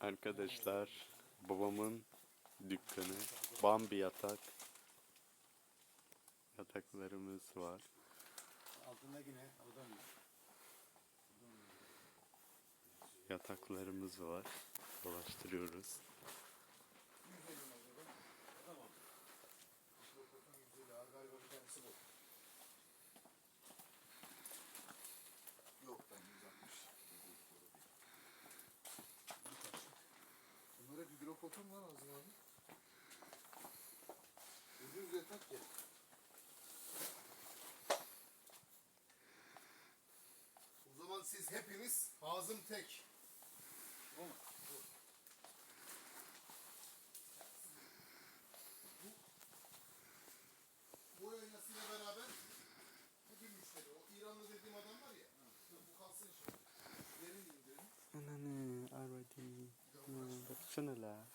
Arkadaşlar, babamın dükkanı, Bambi yatak. Yataklarımız var. Altındaki ne? O da mı? Yataklarımız var. Dolaştırıyoruz. Galiba bir tanesi bu. Yok ben 160. Bunlara hidrofoton var Azim abi. Ucuz yatak ya. O zaman siz hepiniz Hazım Tek. O mu? Bu aynasıyla beraber bu bir müşteri. O İranlı dediğim adam var ya. Bu kalsın şimdi. Verin indirelim. Anne, already. Baksana la.